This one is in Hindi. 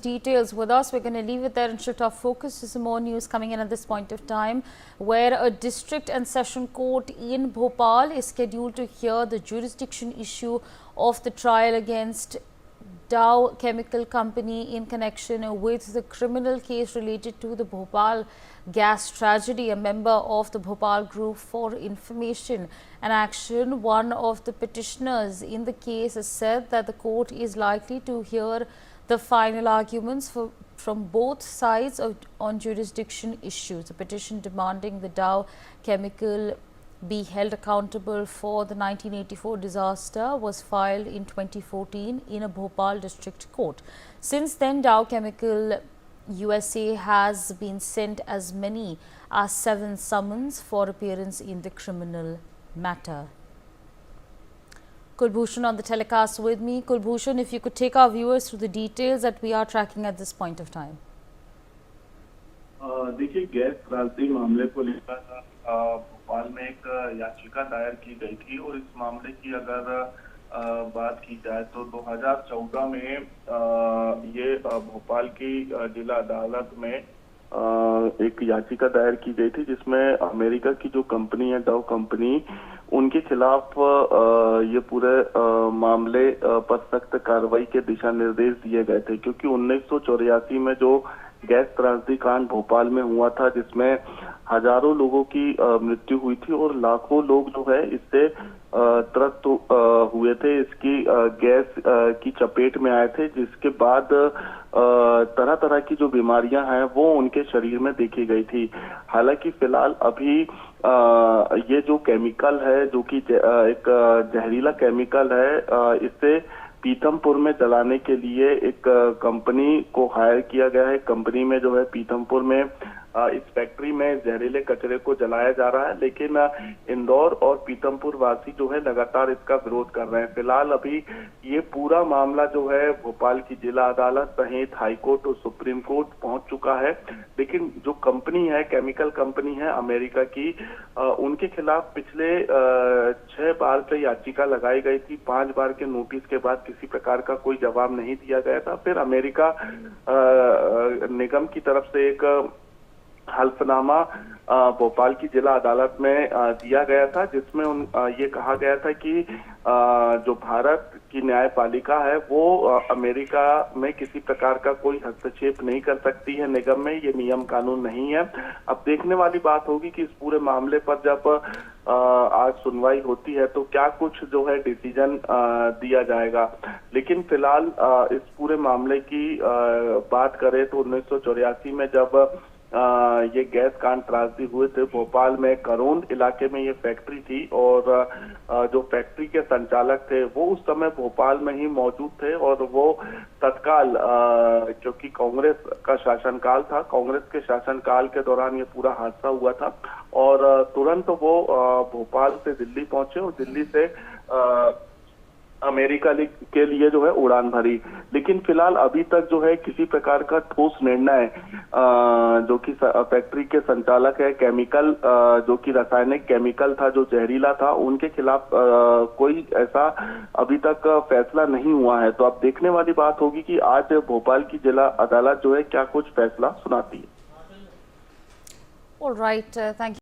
Details with us. We're going to leave it there and shift our focus to some more news coming in at this point of time, where a district and session court in Bhopal is scheduled to hear the jurisdiction issue of the trial against Dow Chemical Company in connection with the criminal case related to the Bhopal gas tragedy. A member of the Bhopal Group for Information and Action, one of the petitioners in the case, has said that the court is likely to hear the final arguments from both sides on jurisdiction issues. A petition demanding the Dow Chemical be held accountable for the 1984 disaster was filed in 2014 in a Bhopal district court. Since then, Dow Chemical USA has been sent as many as 7 summons for appearance in the criminal matter. Kulbhushan on the telecast with me. Kulbhushan, if you could take our viewers through the details that we are tracking at this point of time. देखिए, गैस त्रासदी मामले को लेकर भोपाल में एक याचिका दायर की गई थी और इस मामले की अगर बात की जाए तो 2014 में ये भोपाल की जिला अदालत में एक याचिका दायर की गई थी, जिसमें अमेरिका की जो कंपनी है डाउ कंपनी, उनके खिलाफ ये पूरे मामले पर सख्त कार्रवाई के दिशा निर्देश दिए गए थे, क्योंकि 1984 में जो गैस त्रासदी कांड भोपाल में हुआ था, जिसमें हजारों लोगों की मृत्यु हुई थी और लाखों लोग जो है इससे त्रस्त हुए थे, इसकी गैस की चपेट में आए थे, जिसके बाद तरह तरह की जो बीमारियां हैं वो उनके शरीर में देखी गई थी। हालांकि फिलहाल अभी ये जो केमिकल है, जो कि एक जहरीला केमिकल है, इससे पीथमपुर में जलाने के लिए एक कंपनी को हायर किया गया है। कंपनी में जो है पीथमपुर में इस फैक्ट्री में जहरीले कचरे को जलाया जा रहा है, लेकिन इंदौर और पीथमपुर वासी जो है लगातार इसका विरोध कर रहे हैं। फिलहाल अभी ये पूरा मामला जो है भोपाल की जिला अदालत सहित हाईकोर्ट और सुप्रीम कोर्ट पहुंच चुका है, लेकिन जो कंपनी है, केमिकल कंपनी है अमेरिका की, उनके खिलाफ पिछले 6 बार से याचिका लगाई गई थी। 5 बार के नोटिस के बाद किसी प्रकार का कोई जवाब नहीं दिया गया था। फिर अमेरिका निगम की तरफ से एक हल्फनामा भोपाल की जिला अदालत में दिया गया था, जिसमें ये कहा गया था कि जो भारत की न्यायपालिका है वो अमेरिका में किसी प्रकार का कोई हस्तक्षेप नहीं कर सकती है निगम में, ये नियम कानून नहीं है। अब देखने वाली बात होगी कि इस पूरे मामले पर जब आज सुनवाई होती है तो क्या कुछ जो है डिसीजन दिया जाएगा। लेकिन फिलहाल इस पूरे मामले की बात करें तो 1984 में जब ये गैस कांड त्रासदी हुए थे, भोपाल में करोंद इलाके में ये फैक्ट्री थी और जो फैक्ट्री के संचालक थे वो उस समय भोपाल में ही मौजूद थे और वो तत्काल, क्योंकि कांग्रेस का शासनकाल था, कांग्रेस के शासनकाल के दौरान ये पूरा हादसा हुआ था और तुरंत वो भोपाल से दिल्ली पहुंचे और दिल्ली से अमेरिका के लिए जो है उड़ान भरी। लेकिन फिलहाल अभी तक जो है किसी प्रकार का ठोस निर्णय जो कि फैक्ट्री के संचालक है, केमिकल जो कि रासायनिक केमिकल था जो जहरीला था, उनके खिलाफ कोई ऐसा अभी तक फैसला नहीं हुआ है। तो अब देखने वाली बात होगी कि आज भोपाल की जिला अदालत जो है क्या कुछ फैसला सुनाती है। All right, thank you.